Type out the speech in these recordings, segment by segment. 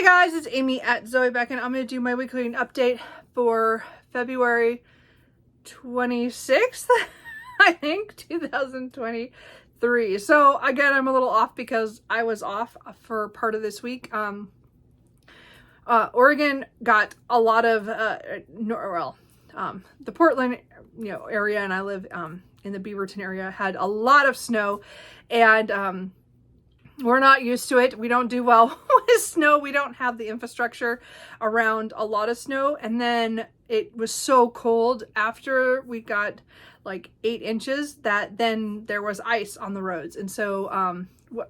Hey guys, it's Amy at Zoe back, and I'm going to do my weekly update for February 26th, I think, 2023. So again, I'm a little off because I was off for part of this week. Oregon got a lot of, the Portland, area, and I live in the Beaverton area, had a lot of snow, and we're not used to it. We don't do well with snow. We don't have the infrastructure around a lot of snow. And then it was so cold after we got like 8 inches that then there was ice on the roads. And so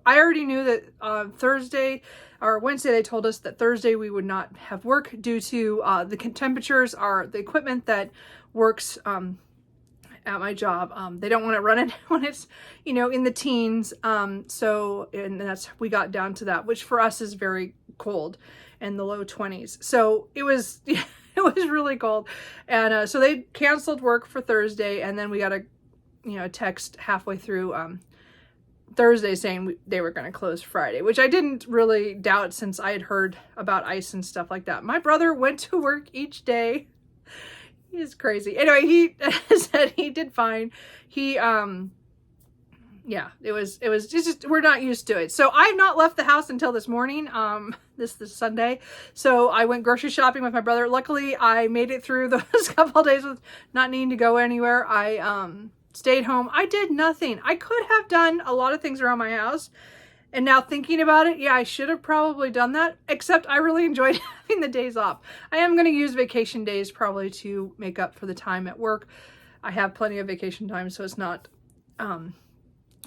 I already knew that Thursday or Wednesday, they told us that Thursday we would not have work due to the temperatures are the equipment that works at my job. They don't want to run it when it's, in the teens. So, and we got down to that, which for us is very cold in the low 20s. So it was, it was really cold. And so they canceled work for Thursday, and then we got a, text halfway through Thursday saying they were going to close Friday, which I didn't really doubt since I had heard about ice and stuff like that. My brother went to work each day. He's crazy. Anyway, he said he did fine. He, yeah, it was just, we're not used to it. So I've not left the house until this morning, this Sunday. So I went grocery shopping with my brother. Luckily, I made it through those couple of days with not needing to go anywhere. I, stayed home. I did nothing. I could have done a lot of things around my house. And now thinking about it, yeah, I should have probably done that, except I really enjoyed having the days off. I am going to use vacation days probably to make up for the time at work. I have plenty of vacation time, so it's not a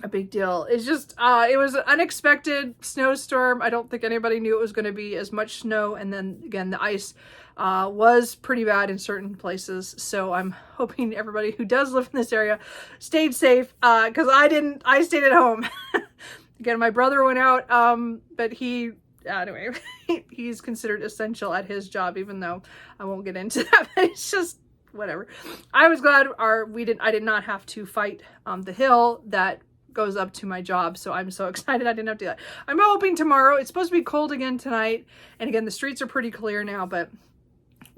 big deal. It's just, it was an unexpected snowstorm. I don't think anybody knew it was going to be as much snow. And then again, the ice was pretty bad in certain places. So I'm hoping everybody who does live in this area stayed safe, because I stayed at home. Again, my brother went out, but anyway, he's considered essential at his job, even though I won't get into that, but it's just whatever. I was glad I did not have to fight the hill that goes up to my job, so I'm so excited I didn't have to do that. I'm hoping tomorrow, it's supposed to be cold again tonight, and again, the streets are pretty clear now, but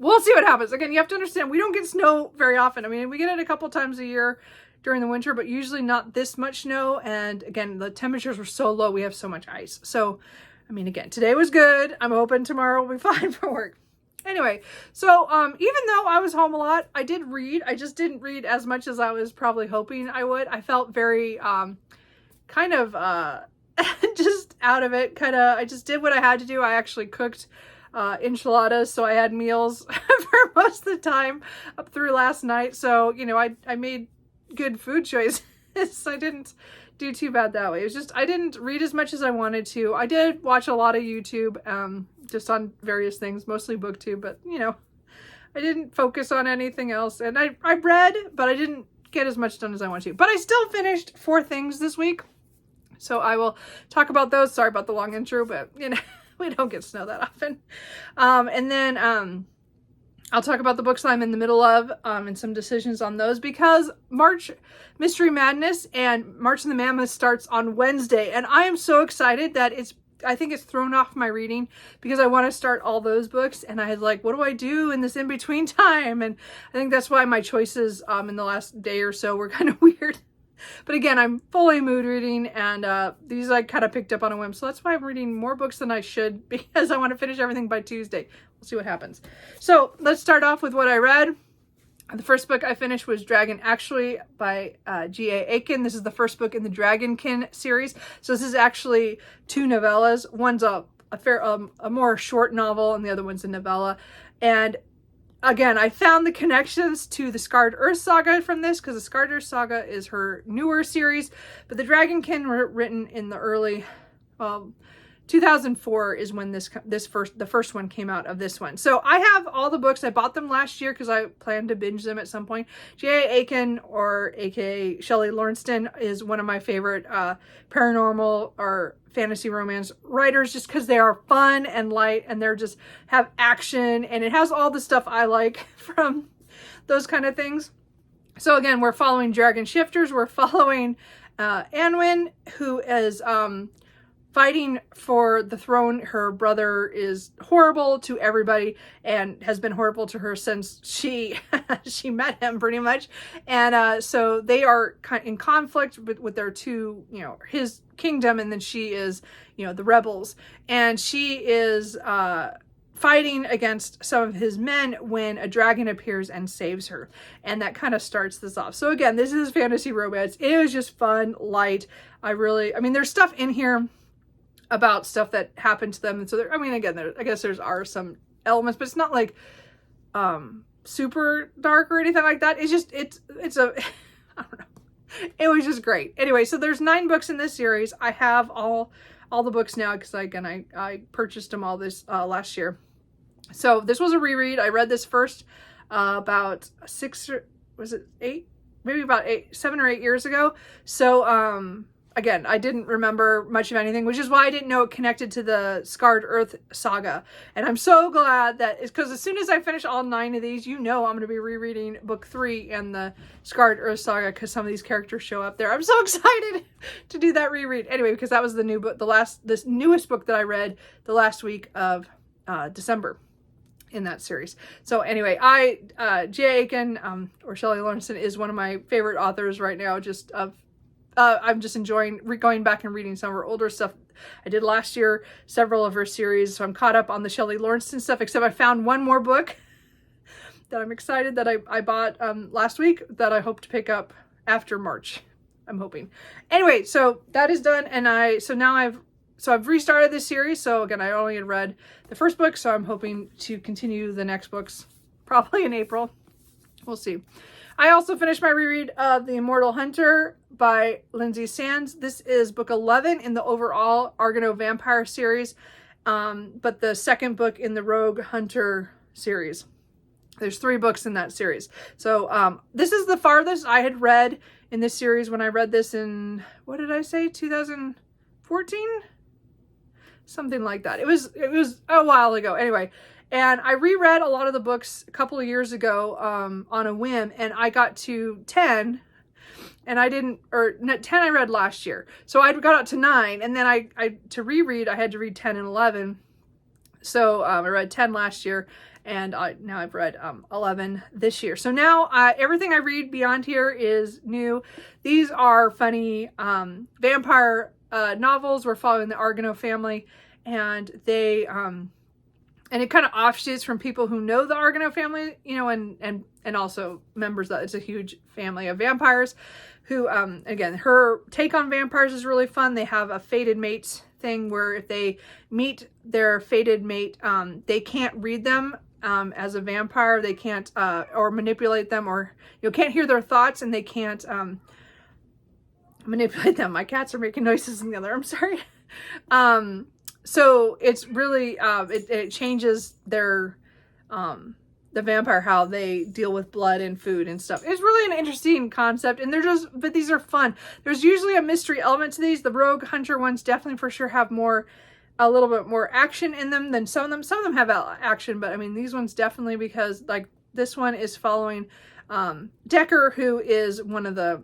we'll see what happens. Again, you have to understand, we don't get snow very often. I mean, we get it a couple times a year during the winter, but usually not this much snow. And again, the temperatures were so low, we have so much ice. So, I mean, again, today was good. I'm hoping tomorrow will be fine for work. Anyway, so even though I was home a lot, I did read. I just didn't read as much as I was probably hoping I would. I felt very kind of just out of it. I just did what I had to do. I actually cooked enchiladas, so I had meals for most of the time up through last night. So, I made good food choices. I didn't do too bad that way. It was just, I didn't read as much as I wanted to. I did watch a lot of YouTube, just on various things, mostly BookTube, but I didn't focus on anything else. And I read, but I didn't get as much done as I wanted to. But I still finished 4 things this week. So I will talk about those. Sorry about the long intro, but we don't get snow that often. And then, I'll talk about the books I'm in the middle of, and some decisions on those, because March Mystery Madness and March and the Mammoths starts on Wednesday. And I am so excited that I think it's thrown off my reading, because I want to start all those books. And I had like, what do I do in this in-between time? And I think that's why my choices in the last day or so were kind of weird. But again, I'm fully mood reading, and these I kind of picked up on a whim. So that's why I'm reading more books than I should, because I want to finish everything by Tuesday. We'll see what happens. So let's start off with what I read. The first book I finished was Dragon Actually by G.A. Aiken. This is the first book in the Dragonkin series. So this is actually 2 novellas. One's a more short novel, and the other one's a novella. And again, I found the connections to the Scarred Earth saga from this, because the Scarred Earth saga is her newer series, but the Dragonkin were written in the early 2004 is when the first one came out of this one. So I have all the books. I bought them last year because I planned to binge them at some point. J.A. Aiken, or aka Shelley Lawrenston, is one of my favorite paranormal or fantasy romance writers, just because they are fun and light, and they're just have action, and it has all the stuff I like from those kind of things. So again, we're following dragon shifters. We're following Anwin, who is fighting for the throne. Her brother is horrible to everybody and has been horrible to her since she she met him, pretty much. And so they are in conflict with their two, his kingdom, and then she is, the rebels. And she is fighting against some of his men when a dragon appears and saves her. And that kind of starts this off. So again, this is fantasy romance. It was just fun, light. I mean, there's stuff in here about stuff that happened to them. And so again, I guess there's are some elements, but it's not like super dark or anything like that. It's just, it's a, I don't know. It was just great. Anyway, so there's 9 books in this series. I have all the books now because again, I purchased them all this last year. So this was a reread. I read this first about 7 or 8 years ago. So again, I didn't remember much of anything, which is why I didn't know it connected to the Scarred Earth saga. And I'm so glad that it's because as soon as I finish all 9 of these, I'm going to be rereading book 3 and the Scarred Earth saga because some of these characters show up there. I'm so excited to do that reread. Anyway, because that was the new book, this newest book that I read the last week of December in that series. So anyway, J. Aiken, or Shelley Lawrenson, is one of my favorite authors right now. I'm just enjoying going back and reading some of her older stuff. I did last year, several of her series, so I'm caught up on the Shelley Lawrenson stuff, except I found one more book that I'm excited that I bought last week that I hope to pick up after March. I'm hoping. Anyway, so that is done, and I've restarted this series. So again, I only had read the first book, so I'm hoping to continue the next books probably in April. We'll see. I also finished my reread of The Immortal Hunter by Lindsay Sands. This is book 11 in the overall Argonaut Vampire series, but the second book in the Rogue Hunter series. There's 3 books in that series. So this is the farthest I had read in this series when I read this in, what did I say, 2014? Something like that. It was a while ago. Anyway, and I reread a lot of the books a couple of years ago on a whim, and I got to 10, and 10 I read last year. So I got out to 9, and then to reread, I had to read 10 and 11. So I read 10 last year, and now I've read 11 this year. So now everything I read beyond here is new. These are funny vampire novels. We're following the Argonaut family, and they and it kind of offshoots from people who know the Argonaut family, and also members that it's a huge family of vampires who, again, her take on vampires is really fun. They have a fated mates thing where if they meet their fated mate, they can't read them as a vampire. They can't or manipulate them, or can't hear their thoughts, and they can't manipulate them. My cats are making noises in the other. I'm sorry. So it's really it changes their the vampire, how they deal with blood and food and stuff. It's really an interesting concept, and but these are fun. There's usually a mystery element to these. The Rogue Hunter ones definitely for sure have a little bit more action in them than some of them. Some of them have action, but I mean these ones definitely, because like this one is following Decker, who is one of the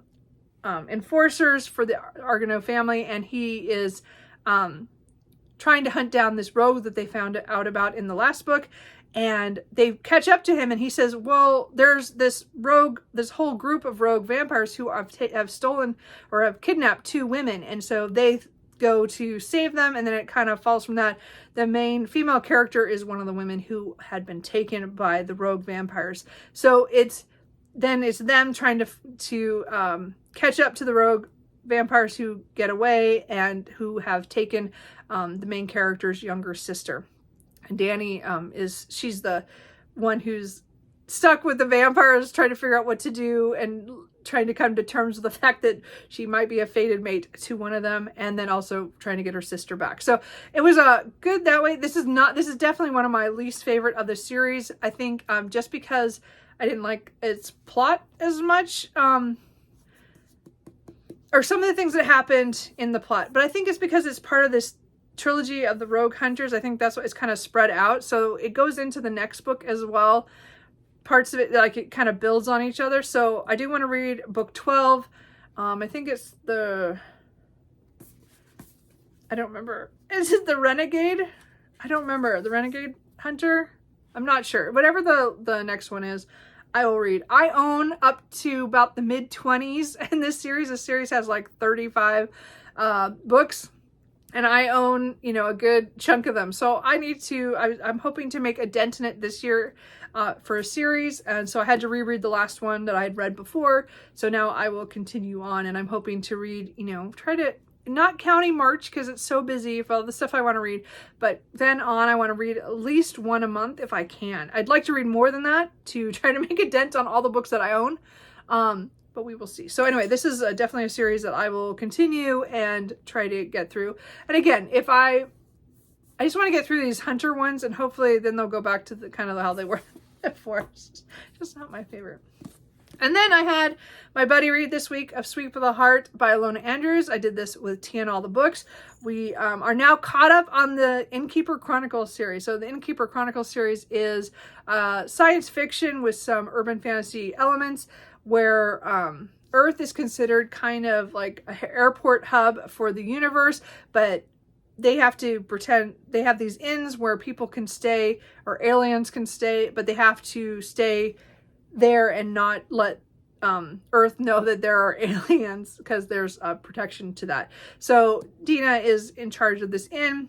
enforcers for the Argonaut family, and he is trying to hunt down this rogue that they found out about in the last book, and they catch up to him, and he says, well, there's this whole group of rogue vampires who have stolen or have kidnapped 2 women, and so they go to save them, and then it kind of falls from that. The main female character is one of the women who had been taken by the rogue vampires, so it's them trying to catch up to the rogue vampires who get away and who have taken the main character's younger sister. And Danny she's the one who's stuck with the vampires, trying to figure out what to do and trying to come to terms with the fact that she might be a fated mate to one of them, and then also trying to get her sister back. So it was good that way. This is definitely one of my least favorite of the series. I think just because I didn't like its plot as much, or some of the things that happened in the plot, but I think it's because it's part of this trilogy of the Rogue Hunters. I think that's what it's kind of spread out, so it goes into the next book as well. Parts of it, like, it kind of builds on each other. So I do want to read book 12. I think it's I don't remember. Is it the Renegade? I don't remember. The Renegade Hunter? I'm not sure. Whatever the next one is, I will read. I own up to about the mid-20s in this series. This series has like 35 books. And I own, you know, a good chunk of them. So I need to, I'm hoping to make a dent in it this year for a series. And so I had to reread the last one that I had read before. So now I will continue on, and I'm hoping to read, you know, try to, not counting March because it's so busy for all the stuff I want to read. But then on, I want to read at least one a month if I can. I'd like to read more than that to try to make a dent on all the books that I own. But we will see. So anyway, this is definitely a series that I will continue and try to get through. And again, if I just want to get through these Hunter ones, and hopefully then they'll go back to the kind of how they were before. It's just not my favorite. And then I had my buddy read this week of Sweet for the Heart by Alona Andrews. I did this with Tia and all the books. We are now caught up on the Innkeeper Chronicles series. So the Innkeeper Chronicles series is science fiction with some urban fantasy elements, where Earth is considered kind of like an airport hub for the universe, but they have to pretend they have these inns where people can stay, or aliens can stay, but they have to stay there and not let Earth know that there are aliens, because there's protection to that. So Dina is in charge of this inn,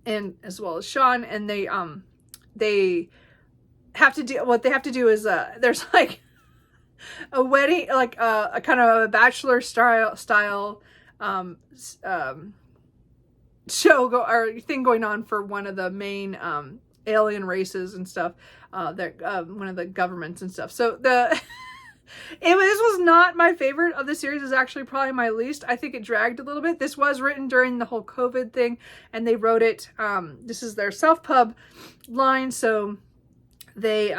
and as well as Sean, and they have to do, what they have to do is there's like a wedding, like a kind of a bachelor style show or thing going on for one of the main alien races and stuff, that one of the governments and stuff. So this was not my favorite of the series. Is actually probably my least. I think it dragged a little bit. This was written during the whole COVID thing, and they wrote it. This is their self-pub line, so they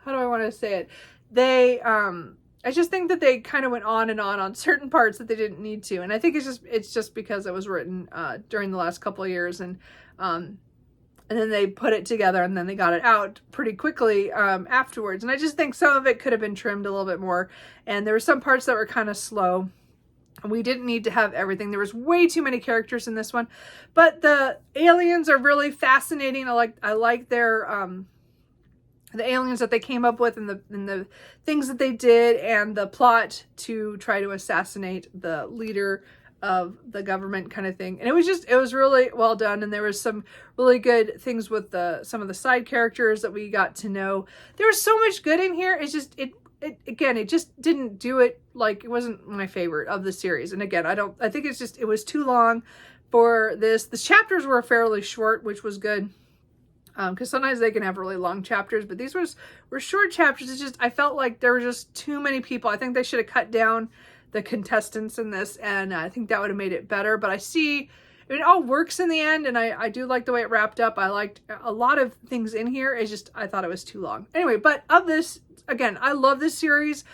how do I want to say it? They, I just think that they kind of went on and on certain parts that they didn't need to. And I think it's just because it was written, during the last couple of years, and then they put it together, and then they got it out pretty quickly, afterwards. And I just think some of it could have been trimmed a little bit more. And there were some parts that were kind of slow. We didn't need to have everything. There was way too many characters in this one, but the aliens are really fascinating. I like their, the aliens that they came up with, and the things that they did, and the plot to try to assassinate the leader of the government kind of thing. And it was really well done. And there was some really good things with some of the side characters that we got to know. There was so much good in here. It's just, it just didn't do it. Like, it wasn't my favorite of the series. And again, I think it was too long for this. The chapters were fairly short, which was good. Because sometimes they can have really long chapters, but these were short chapters. It's just, I felt like there were just too many people. I think they should have cut down the contestants in this, and I think that would have made it better. But it all works in the end, and I do like the way it wrapped up. I liked a lot of things in here. It's just, I thought it was too long. Anyway, but of this, again, I love this series.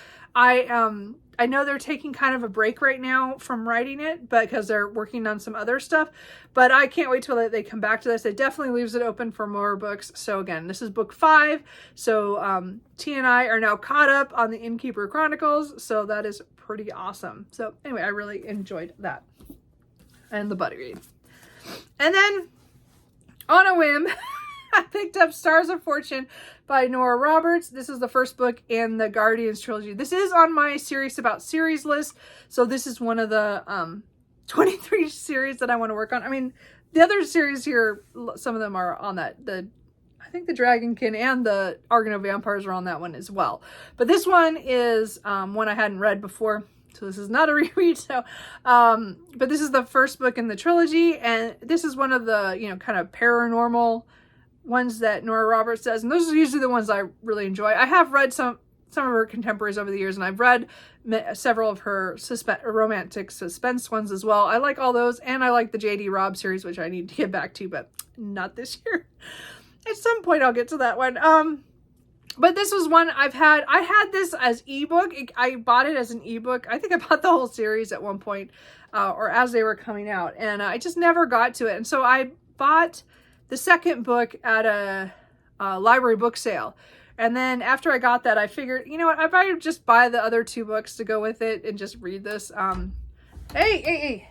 I know they're taking kind of a break right now from writing it, but because they're working on some other stuff, but I can't wait till they come back to this. It definitely leaves it open for more books. So again, this is book 5. So T and I are now caught up on the Innkeeper Chronicles. So that is pretty awesome. So anyway, I really enjoyed that. And the buddy read. And then on a whim, I picked up Stars of Fortune by Nora Roberts. This is the first book in the Guardians trilogy. This is on my Serious About Series list. So this is one of the 23 series that I want to work on. I mean, the other series here, some of them are on that. I think the Dragonkin and the Argano Vampires are on that one as well. But this one is one I hadn't read before. So this is not a reread. So, but this is the first book in the trilogy. And this is one of the, kind of paranormal ones that Nora Roberts does, and those are usually the ones I really enjoy. I have read some of her contemporaries over the years, and I've read several of her romantic suspense ones as well. I like all those, and I like the J.D. Robb series, which I need to get back to, but not this year. At some point I'll get to that one. But this was one I had this as ebook. I bought it as an ebook. I think I bought the whole series at one point, or as they were coming out, and I just never got to it. And so I bought the second book at a library book sale. And then after I got that, I figured, you know what, I might just buy the other 2 books to go with it and just read this. Hey.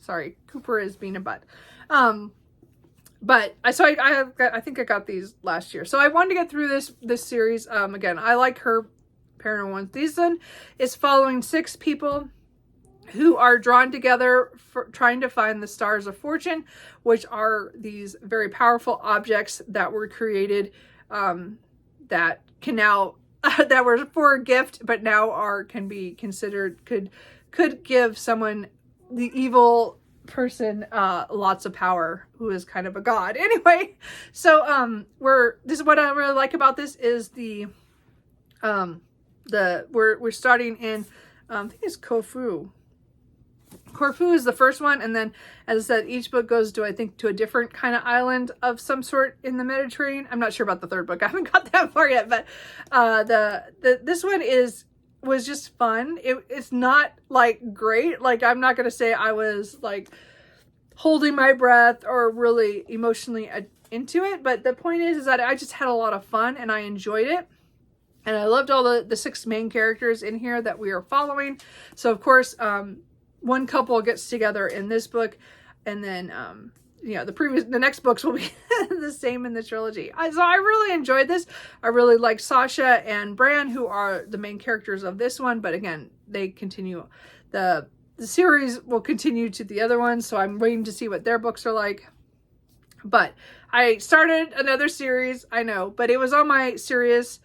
Sorry, Cooper is being a butt. But I think I got these last year. So I wanted to get through this series. Again, I like her paranormal ones. This one is following 6 people who are drawn together for trying to find the stars of fortune, which are these very powerful objects that were created that can now that were for a gift, but now can be considered could give someone, the evil person, lots of power, who is kind of a god. Anyway, so this is what I really like about this is we're starting in I think it's Corfu. Corfu is the first one, and then, as I said, each book goes to, I think, to a different kind of island of some sort in the Mediterranean. I'm not sure about the third book. I haven't got that far yet, but this one was just fun. It's not like great. Like, I'm not going to say I was like holding my breath or really emotionally into it, but the point is that I just had a lot of fun and I enjoyed it. And I loved all the 6 main characters in here that we are following. So, of course, one couple gets together in this book, and then the next books will be the same in the trilogy. So I really enjoyed this. I really like Sasha and Bran, who are the main characters of this one, but again, they continue, the series will continue to the other ones, so I'm waiting to see what their books are like. But I started another series, I know, but it was on my series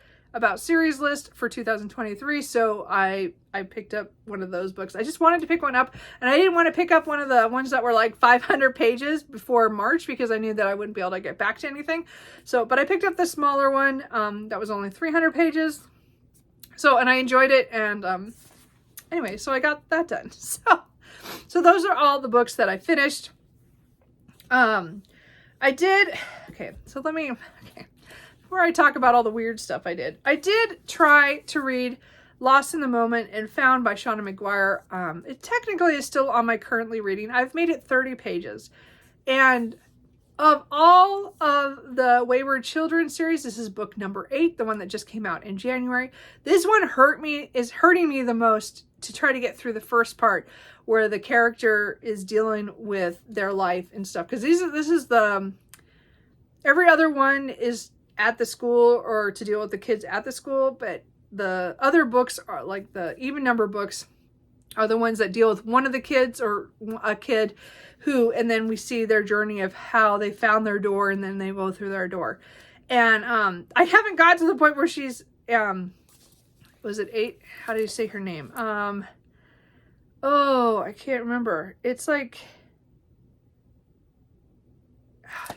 list for 2023, so I picked up one of those books. I just wanted to pick one up, and I didn't want to pick up one of the ones that were like 500 pages before March, because I knew that I wouldn't be able to get back to anything. So, but I picked up the smaller one that was only 300 pages. So, and I enjoyed it, and anyway, so I got that done. So those are all the books that I finished. Before I talk about all the weird stuff I did try to read Lost in the Moment and Found by Shauna McGuire. It technically is still on my currently reading. I've made it 30 pages. And of all of the Wayward Children series, this is book number 8, the one that just came out in January. This one is hurting me the most to try to get through the first part where the character is dealing with their life and stuff. Because every other one is at the school or to deal with the kids at the school, but the other books are like the even number books are the ones that deal with one of the kids or a kid who, and then we see their journey of how they found their door and then they go through their door. And I haven't got to the point where she's was it 8? How do you say her name? Oh, I can't remember. It's like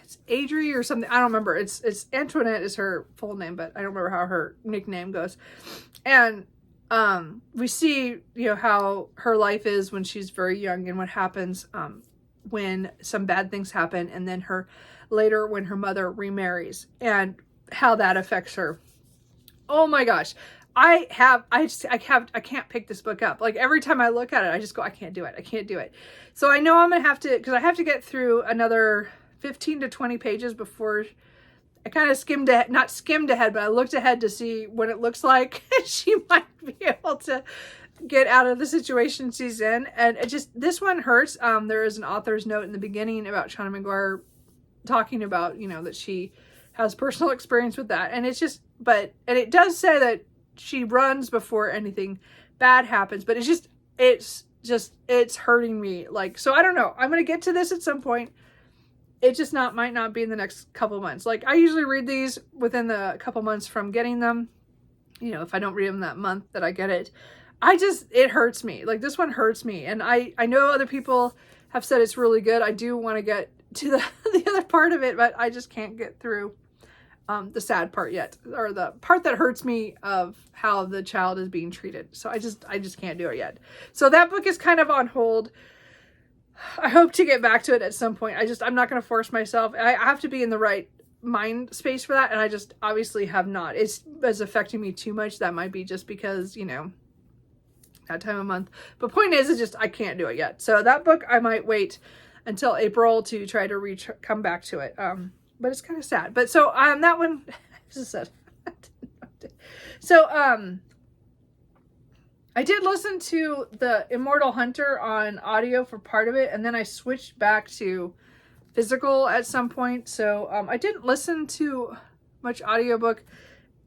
it's Adri or something. I don't remember. It's Antoinette is her full name, but I don't remember how her nickname goes. And we see, how her life is when she's very young and what happens when some bad things happen, and then later when her mother remarries and how that affects her. Oh my gosh. I can't pick this book up. Like every time I look at it, I just go, I can't do it. I can't do it. So I know I'm going to have to, because I have to get through another 15 to 20 pages before I kind of not skimmed ahead, but I looked ahead to see what it looks like she might be able to get out of the situation she's in. And this one hurts. There is an author's note in the beginning about Shauna McGuire talking about, that she has personal experience with that. And and it does say that she runs before anything bad happens, but it's hurting me. Like, so I don't know. I'm going to get to this at some point. It just might not be in the next couple months. Like I usually read these within the couple months from getting them. If I don't read them that month that I get it, it hurts me. Like this one hurts me. And I know other people have said it's really good. I do want to get to the other part of it, but I just can't get through the sad part yet, or the part that hurts me of how the child is being treated. So I just can't do it yet. So that book is kind of on hold. I hope to get back to it at some point. I'm not going to force myself. I have to be in the right mind space for that. And I just obviously have not. It's affecting me too much. That might be just because, that time of month. But point is I can't do it yet. So that book, I might wait until April to try to come back to it. But it's kind of sad. But so, that one, this is sad. So, I did listen to The Immortal Hunter on audio for part of it, and then I switched back to physical at some point. So I didn't listen to much audiobook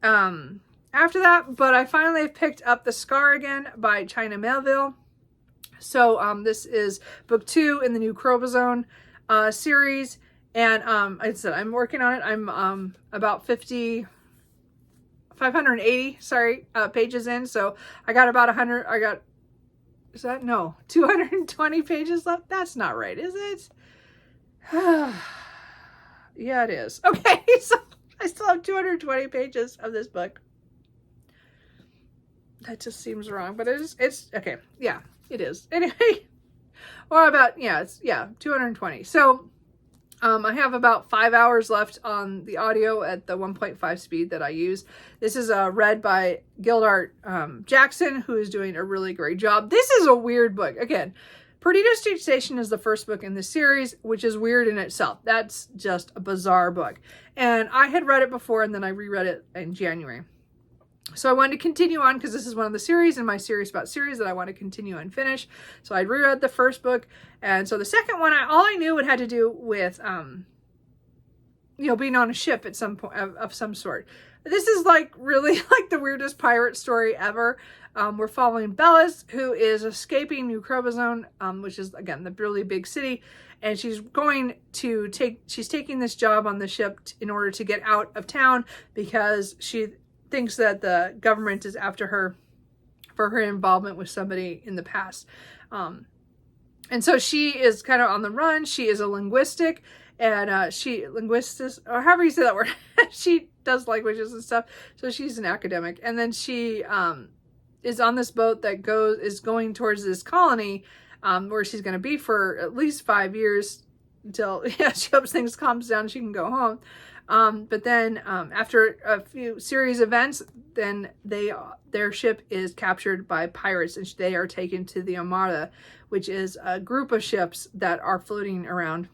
after that, but I finally picked up The Scar again by China Melville. So this is book 2 in the new Chromosome series, and like I said, I'm working on it. I'm about 580 pages in, so I got about 100. I got, is that, no, 220 pages left. That's not right, is it? Yeah, it is. Okay, so I still have 220 pages of this book. That just seems wrong, but it's okay. Yeah, it is. Anyway, or about, it's 220. So I have about 5 hours left on the audio at the 1.5 speed that I use. This is read by Gildart Jackson, who is doing a really great job. This is a weird book. Again, Perdido Street Station is the first book in the series, which is weird in itself. That's just a bizarre book. And I had read it before, and then I reread it in January. So I wanted to continue on because this is one of the series in my series about series that I want to continue and finish. So I reread the first book, and so the second one, all I knew it had to do with, being on a ship at some point of some sort. This is like really like the weirdest pirate story ever. We're following Bellis, who is escaping New Chromosome, which is again the really big city, and she's taking this job on the ship in order to get out of town because she thinks that the government is after her for her involvement with somebody in the past. And so she is kind of on the run. She is a linguistic, and or however you say that word. She does languages and stuff. So she's an academic. And then she is on this boat that is going towards this colony where she's going to be for at least 5 years until she hopes things calms down and she can go home. But then after a few series events, then their ship is captured by pirates, and they are taken to the Armada, which is a group of ships that are floating around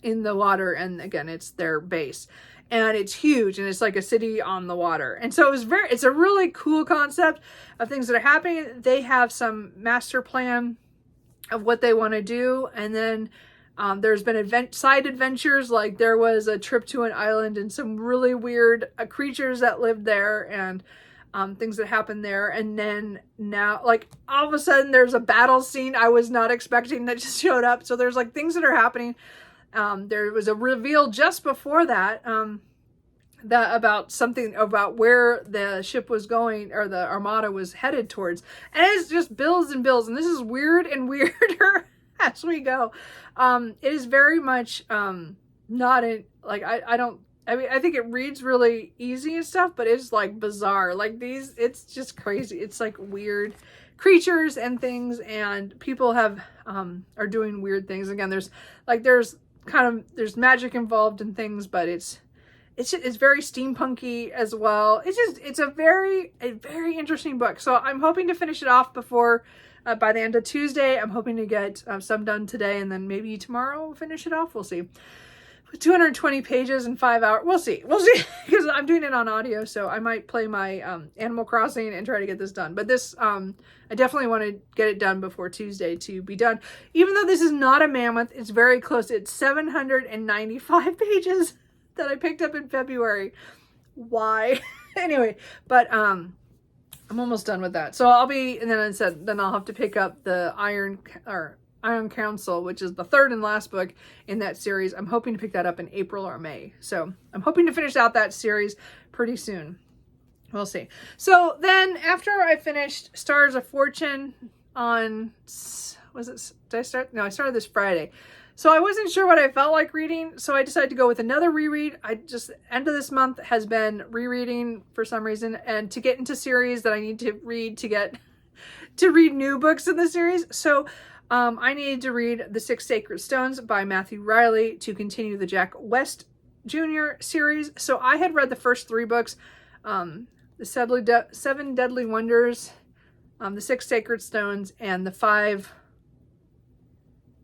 in the water. And again, it's their base, and it's huge, and it's like a city on the water. And so it's a really cool concept of things that are happening. They have some master plan of what they want to do, and then there's been side adventures, like there was a trip to an island and some really weird creatures that lived there, and things that happened there. And then now, like, all of a sudden there's a battle scene I was not expecting that just showed up. So there's like things that are happening. There was a reveal just before that, about where the ship was going, or the Armada was headed towards. And it's just bills and bills. And this is weird and weirder as we go. It is very much not in, like, I think it reads really easy and stuff, but it's like bizarre. Like it's just crazy. It's like weird creatures and things, and people are doing weird things. Again, there's magic involved in things, but it's very steampunky as well. It's a very interesting book. So I'm hoping to finish it off before by the end of Tuesday. I'm hoping to get some done today, and then maybe tomorrow we'll finish it off. We'll see. 220 pages in 5 hours. We'll see. Because I'm doing it on audio, so I might play my Animal Crossing and try to get this done. But this, I definitely want to get it done before Tuesday to be done. Even though this is not a mammoth, it's very close. It's 795 pages that I picked up in February. Why? Anyway, but I'm almost done with that. So and then I said, then I'll have to pick up the Iron Council, which is the third and last book in that series. I'm hoping to pick that up in April or May. So I'm hoping to finish out that series pretty soon. We'll see. So then after I finished Stars of Fortune on, I started this Friday. So I wasn't sure what I felt like reading, so I decided to go with another reread. End of this month has been rereading for some reason, and to get into series that I need to read to read new books in the series. So I needed to read The Six Sacred Stones by Matthew Riley to continue the Jack West Jr. series. So I had read the first 3 books, The Seven Deadly Wonders, The Six Sacred Stones, and The 5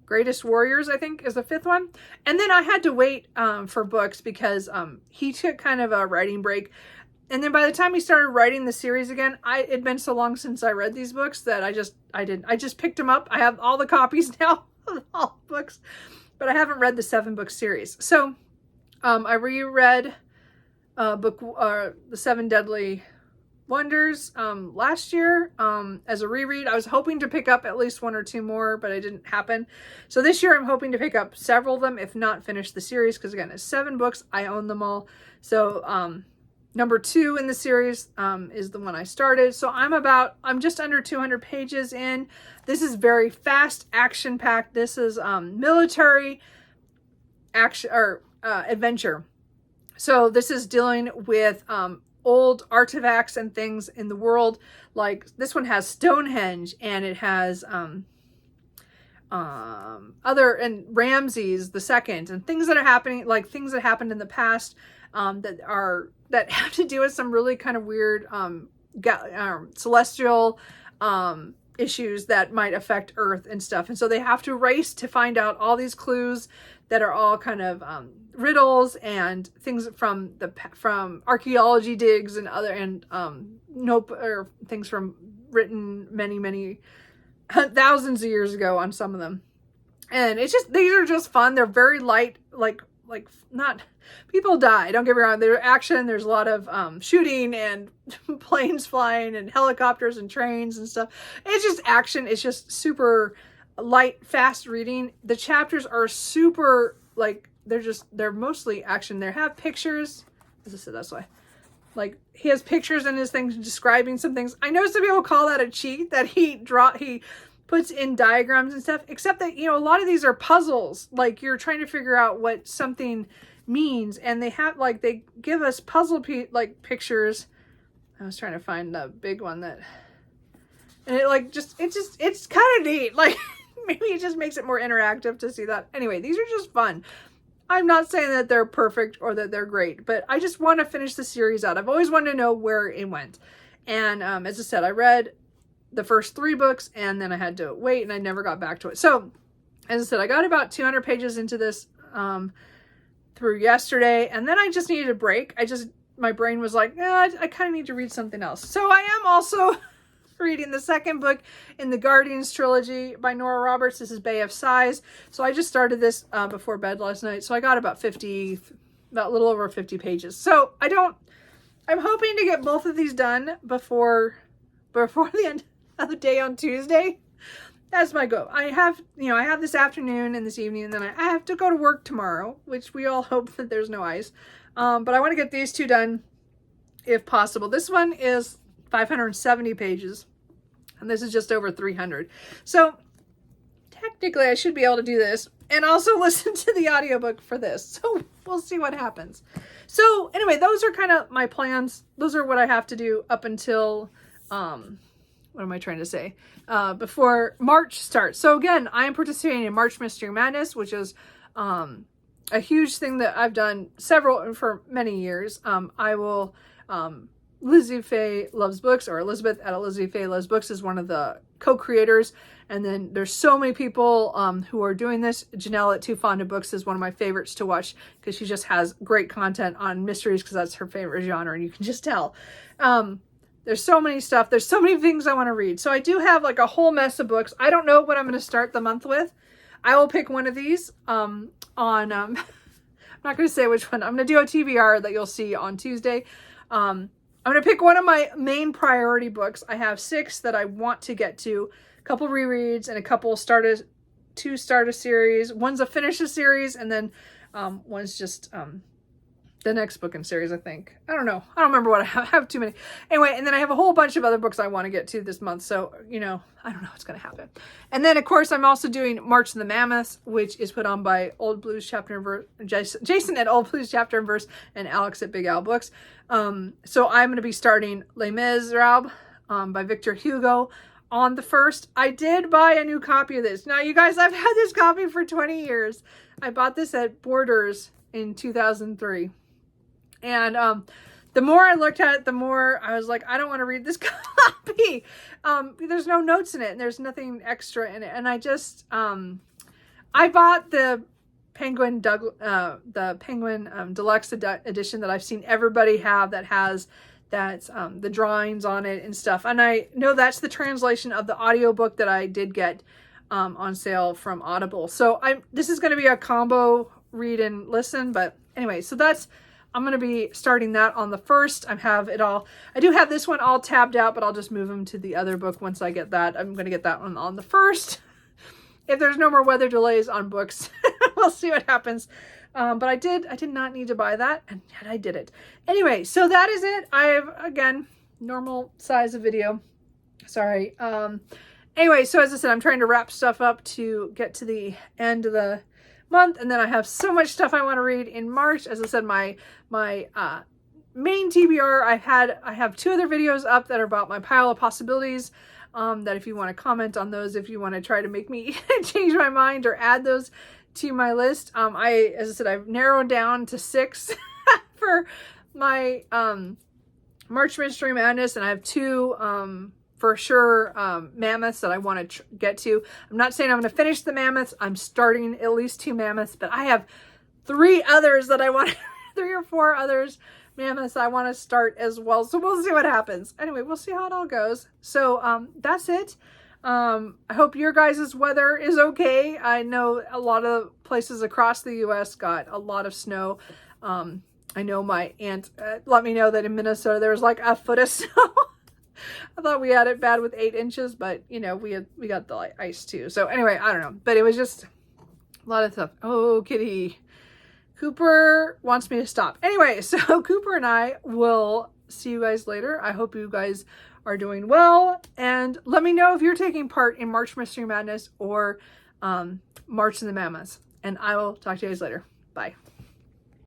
Greatest Warriors, I think, is the 5th one. And then I had to wait for books because he took kind of a writing break. and then by the time he started writing the series again, it'd been so long since I read these books that I just picked them up. I have all the copies now of all the books, but I haven't read the 7-book series. So I reread the 7 Deadly Wonders last year as a reread. I was hoping to pick up at least 1 or 2 more, but it didn't happen. So this year I'm hoping to pick up several of them, if not finish the series, because again, it's 7 books. I own them all. So number 2 in the series is the one I started. So I'm just under 200 pages in. This is very fast, action-packed. This is military action or adventure. So this is dealing with old artifacts and things in the world. Like this one has Stonehenge, and it has and Ramses II, and things that are happening, like things that happened in the past that have to do with some really kind of weird celestial issues that might affect Earth and stuff. And so they have to race to find out all these clues that are all kind of riddles and things from archaeology digs and things from written many thousands of years ago on some of them. And it's just, these are just fun. They're very light, like not, people die, don't get me wrong. There's action, there's a lot of shooting and planes flying and helicopters and trains and stuff. It's just action. It's just super light, fast reading. The chapters are super, like, they're mostly action. They have pictures. As I said, that's why. Like, he has pictures in his things describing some things. I know some people call that a cheat, that he puts in diagrams and stuff, except that, you know, a lot of these are puzzles. Like, you're trying to figure out what something means, and they have, like, they give us puzzle pictures. I was trying to find the big one that, and it's kind of neat. Like, maybe it just makes it more interactive to see that. Anyway, these are just fun. I'm not saying that they're perfect or that they're great, but I just want to finish the series out. I've always wanted to know where it went. And as I said, I read the first 3 books, and then I had to wait, and I never got back to it. So, as I said, I got about 200 pages into this through yesterday, and then I just needed a break. My brain was like, I kind of need to read something else. So I am also reading the 2nd book in the Guardians trilogy by Nora Roberts. This is Bay of Sighs. So I just started this before bed last night. So I got about a little over 50 pages. So I'm hoping to get both of these done before the end of the day on Tuesday. That's my goal. I have this afternoon and this evening, and then I have to go to work tomorrow, which we all hope that there's no ice. But I want to get these 2 done if possible. This one is 570 pages, and this is just over 300. So technically I should be able to do this and also listen to the audiobook for this. So we'll see what happens. So anyway, those are kind of my plans. Those are what I have to do up until, what am I trying to say? Before March starts. So again, I am participating in March Mystery Madness, which is a huge thing that I've done for many years. I will, Lizzie Faye Loves Books, or Elizabeth at Lizzie Faye Loves Books, is one of the co-creators. And then there's so many people who are doing this. Janelle at Too Fond of Books is one of my favorites to watch, because she just has great content on mysteries, because that's her favorite genre, and you can just tell. There's so many stuff. There's so many things I want to read. So I do have like a whole mess of books. I don't know what I'm going to start the month with. I will pick one of these I'm not going to say which one. I'm going to do a TBR that you'll see on Tuesday. I'm going to pick one of my main priority books. I have 6 that I want to get to. A couple rereads and a couple start a series. One's a finish a series, and then one's just the next book in series, I think. I don't know. I don't remember what I have. I have too many. Anyway, and then I have a whole bunch of other books I want to get to this month. So, I don't know what's going to happen. And then, of course, I'm also doing March of the Mammoths, which is put on by Old Blues Chapter and Verse, Jason at Old Blues Chapter and Verse, and Alex at Big Al Books. So I'm going to be starting Les Miserables by Victor Hugo on the 1st. I did buy a new copy of this. Now, you guys, I've had this copy for 20 years. I bought this at Borders in 2003. And the more I looked at it, the more I was like, I don't want to read this copy. There's no notes in it, and there's nothing extra in it. And I just, I bought the Penguin Deluxe edition that I've seen everybody have, that has that's the drawings on it and stuff. And I know that's the translation of the audiobook that I did get on sale from Audible. So this is going to be a combo read and listen. But anyway, so I'm going to be starting that on the 1st. I do have this one all tabbed out, but I'll just move them to the other book once I get that. I'm going to get that one on the 1st. If there's no more weather delays on books, we'll see what happens. But I did not need to buy that, and yet I did it. Anyway, so that is it. I have, again, normal size of video. Sorry. Anyway, so as I said, I'm trying to wrap stuff up to get to the end of the month, and then I have so much stuff I want to read in March. As I said, my main TBR, I have 2 other videos up that are about my pile of possibilities. That if you want to comment on those, if you want to try to make me change my mind or add those to my list. As I said, I've narrowed down to 6 for my March Mystery Madness, and I have 2 for sure Mammoths that I want to get to. I'm not saying I'm going to finish the Mammoths. I'm starting at least 2 Mammoths, but I have 3 others that I want 3 or 4 others Mammoths I want to start as well. So we'll see what happens. Anyway, we'll see how it all goes. So that's it. I hope your guys' weather is okay. I know a lot of places across the U.S. got a lot of snow. I know my aunt let me know that in Minnesota there was like a foot of snow. I thought we had it bad with 8 inches, but you know, we got the ice too. So anyway, I don't know, but it was just a lot of stuff. Oh, kitty. Cooper wants me to stop. Anyway, so Cooper and I will see you guys later. I hope you guys are doing well, and let me know if you're taking part in March Mystery Madness or March in the Mammoths, and I will talk to you guys later. Bye.